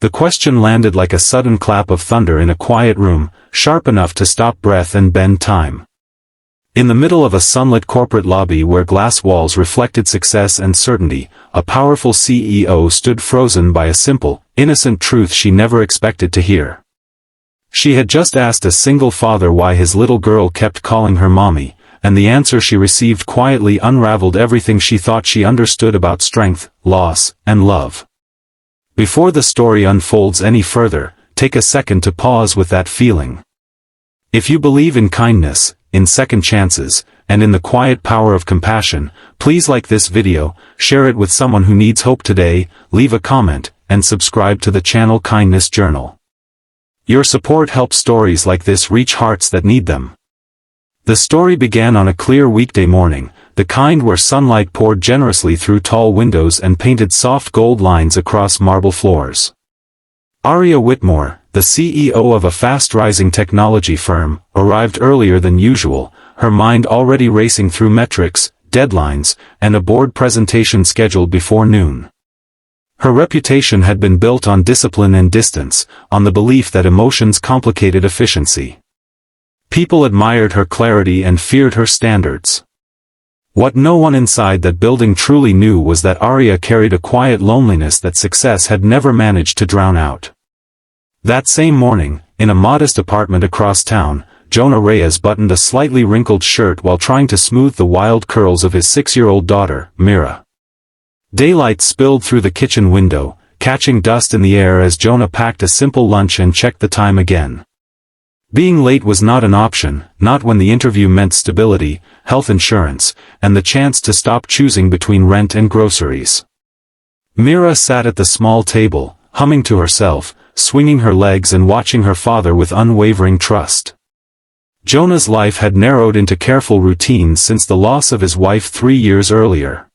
The question landed like a sudden clap of thunder in a quiet room, sharp enough to stop breath and bend time. In the middle of a sunlit corporate lobby where glass walls reflected success and certainty, a powerful CEO stood frozen by a simple, innocent truth she never expected to hear. She had just asked a single father why his little girl kept calling her mommy, and the answer she received quietly unraveled everything she thought she understood about strength, loss, and love. Before the story unfolds any further, take a second to pause with that feeling. If you believe in kindness, in second chances, and in the quiet power of compassion, please like this video, share it with someone who needs hope today, leave a comment, and subscribe to the channel Kindness Journal. Your support helps stories like this reach hearts that need them. The story began on a clear weekday morning, the kind where sunlight poured generously through tall windows and painted soft gold lines across marble floors. Aria Whitmore, the CEO of a fast-rising technology firm, arrived earlier than usual, her mind already racing through metrics, deadlines, and a board presentation scheduled before noon. Her reputation had been built on discipline and distance, on the belief that emotions complicated efficiency. People admired her clarity and feared her standards. What no one inside that building truly knew was that Aria carried a quiet loneliness that success had never managed to drown out. That same morning, in a modest apartment across town, Jonah Reyes buttoned a slightly wrinkled shirt while trying to smooth the wild curls of his 6-year-old daughter, Mira. Daylight spilled through the kitchen window, catching dust in the air as Jonah packed a simple lunch and checked the time again. Being late was not an option, not when the interview meant stability, health insurance, and the chance to stop choosing between rent and groceries. Mira sat at the small table, humming to herself, swinging her legs and watching her father with unwavering trust. Jonah's life had narrowed into careful routines since the loss of his wife 3 years earlier.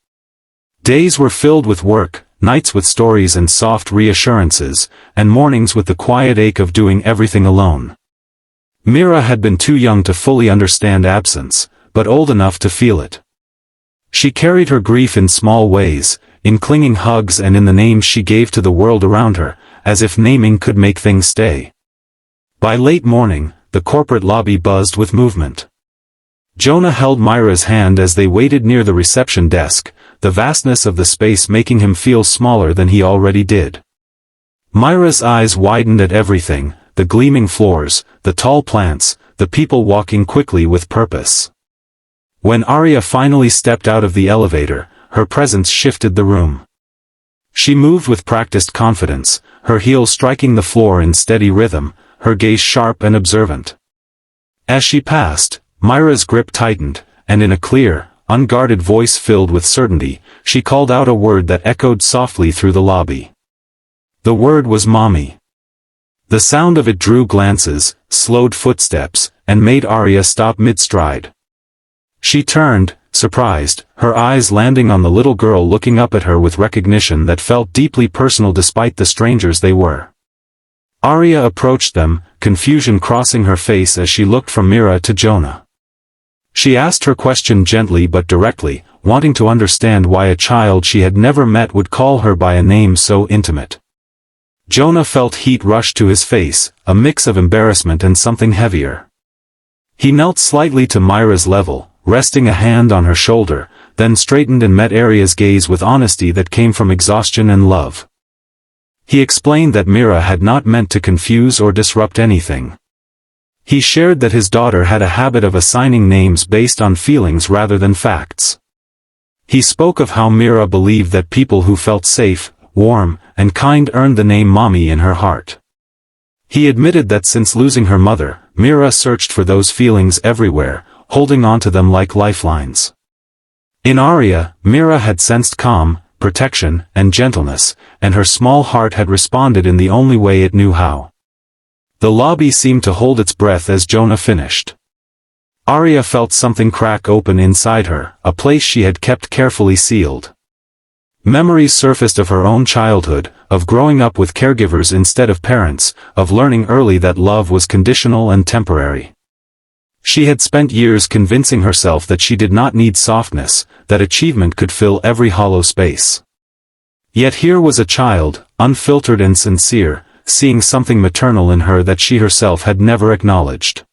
Days were filled with work, nights with stories and soft reassurances, and mornings with the quiet ache of doing everything alone. Mira had been too young to fully understand absence, but old enough to feel it. She carried her grief in small ways, in clinging hugs and in the names she gave to the world around her, as if naming could make things stay. By late morning, the corporate lobby buzzed with movement. Jonah held Myra's hand as they waited near the reception desk, the vastness of the space making him feel smaller than he already did. Myra's eyes widened at everything, the gleaming floors, the tall plants, the people walking quickly with purpose. When Aria finally stepped out of the elevator, her presence shifted the room. She moved with practiced confidence, her heels striking the floor in steady rhythm, her gaze sharp and observant. As she passed, Myra's grip tightened, and in a clear, unguarded voice filled with certainty, she called out a word that echoed softly through the lobby. The word was mommy. The sound of it drew glances, slowed footsteps, and made Aria stop mid-stride. She turned, surprised, her eyes landing on the little girl looking up at her with recognition that felt deeply personal despite the strangers they were. Aria approached them, confusion crossing her face as she looked from Mira to Jonah. She asked her question gently but directly, wanting to understand why a child she had never met would call her by a name so intimate. Jonah felt heat rush to his face, a mix of embarrassment and something heavier. He knelt slightly to Myra's level, resting a hand on her shoulder, then straightened and met Aria's gaze with honesty that came from exhaustion and love. He explained that Mira had not meant to confuse or disrupt anything. He shared that his daughter had a habit of assigning names based on feelings rather than facts. He spoke of how Mira believed that people who felt safe, warm, and kind earned the name mommy in her heart. He admitted that since losing her mother, Mira searched for those feelings everywhere, holding on to them like lifelines. In Aria, Mira had sensed calm, protection, and gentleness, and her small heart had responded in the only way it knew how. The lobby seemed to hold its breath as Jonah finished. Aria felt something crack open inside her, a place she had kept carefully sealed. Memories surfaced of her own childhood, of growing up with caregivers instead of parents, of learning early that love was conditional and temporary. She had spent years convincing herself that she did not need softness, that achievement could fill every hollow space. Yet here was a child, unfiltered and sincere, seeing something maternal in her that she herself had never acknowledged.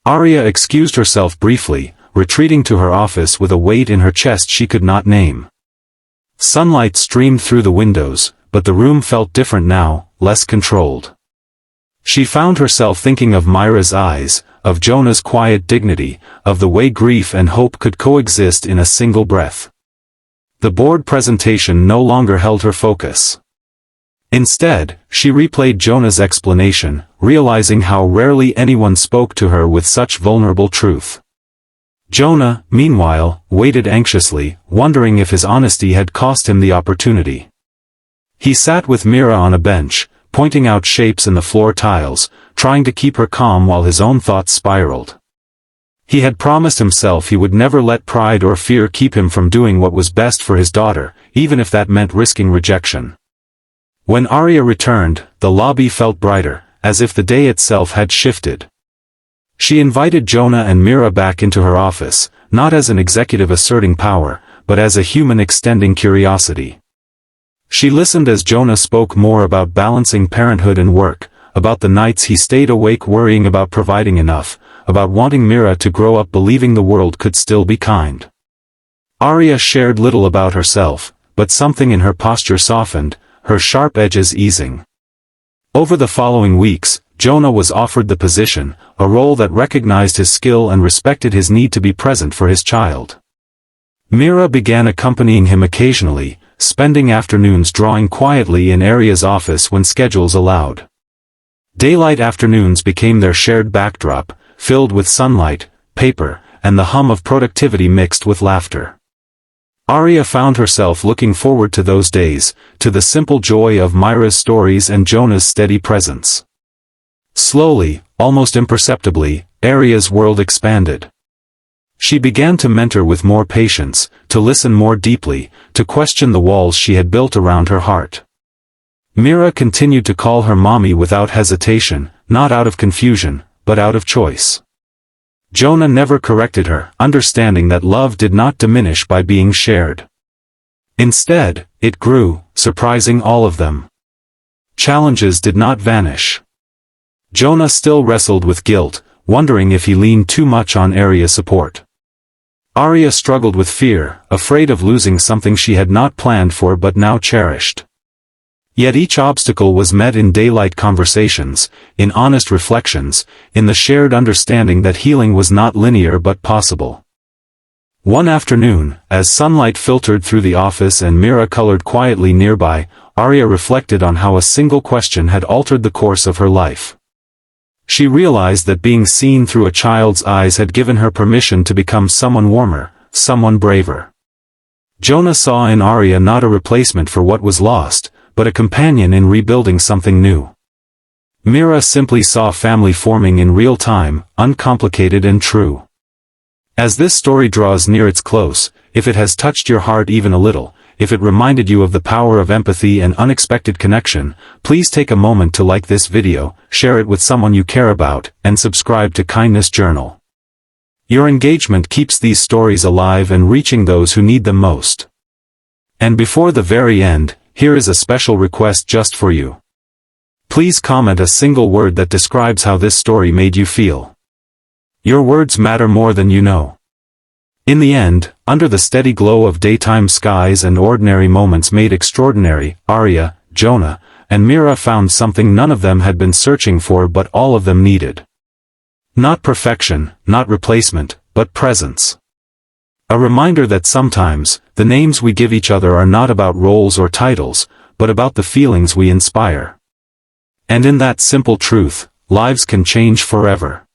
Arya excused herself briefly, retreating to her office with a weight in her chest she could not name. Sunlight streamed through the windows, but the room felt different now, less controlled. She found herself thinking of Myra's eyes, of Jonah's quiet dignity, of the way grief and hope could coexist in a single breath. The board presentation no longer held her focus. Instead, she replayed Jonah's explanation, realizing how rarely anyone spoke to her with such vulnerable truth. Jonah, meanwhile, waited anxiously, wondering if his honesty had cost him the opportunity. He sat with Mira on a bench, pointing out shapes in the floor tiles, trying to keep her calm while his own thoughts spiraled. He had promised himself he would never let pride or fear keep him from doing what was best for his daughter, even if that meant risking rejection. When Arya returned, the lobby felt brighter, as if the day itself had shifted. She invited Jonah and Mira back into her office, not as an executive asserting power, but as a human extending curiosity. She listened as Jonah spoke more about balancing parenthood and work, about the nights he stayed awake worrying about providing enough, about wanting Mira to grow up believing the world could still be kind. Arya shared little about herself, but something in her posture softened, her sharp edges easing. Over the following weeks, Jonah was offered the position, a role that recognized his skill and respected his need to be present for his child. Mira began accompanying him occasionally, spending afternoons drawing quietly in Arya's office when schedules allowed. Daylight afternoons became their shared backdrop, filled with sunlight, paper, and the hum of productivity mixed with laughter. Arya found herself looking forward to those days, to the simple joy of Myra's stories and Jonah's steady presence. Slowly, almost imperceptibly, Arya's world expanded. She began to mentor with more patience, to listen more deeply, to question the walls she had built around her heart. Mira continued to call her mommy without hesitation, not out of confusion, but out of choice. Jonah never corrected her, understanding that love did not diminish by being shared. Instead, it grew, surprising all of them. Challenges did not vanish. Jonah still wrestled with guilt, wondering if he leaned too much on Arya's support. Arya struggled with fear, afraid of losing something she had not planned for but now cherished. Yet each obstacle was met in daylight conversations, in honest reflections, in the shared understanding that healing was not linear but possible. One afternoon, as sunlight filtered through the office and Mira colored quietly nearby, Arya reflected on how a single question had altered the course of her life. She realized that being seen through a child's eyes had given her permission to become someone warmer, someone braver. Jonah saw in Arya not a replacement for what was lost, but a companion in rebuilding something new. Mira simply saw family forming in real time, uncomplicated and true. As this story draws near its close, if it has touched your heart even a little, if it reminded you of the power of empathy and unexpected connection, please take a moment to like this video, share it with someone you care about, and subscribe to Kindness Journal. Your engagement keeps these stories alive and reaching those who need them most. And before the very end, here is a special request just for you. Please comment a single word that describes how this story made you feel. Your words matter more than you know. In the end, under the steady glow of daytime skies and ordinary moments made extraordinary, Arya, Jonah, and Mira found something none of them had been searching for but all of them needed. Not perfection, not replacement, but presence. A reminder that sometimes, the names we give each other are not about roles or titles, but about the feelings we inspire. And in that simple truth, lives can change forever.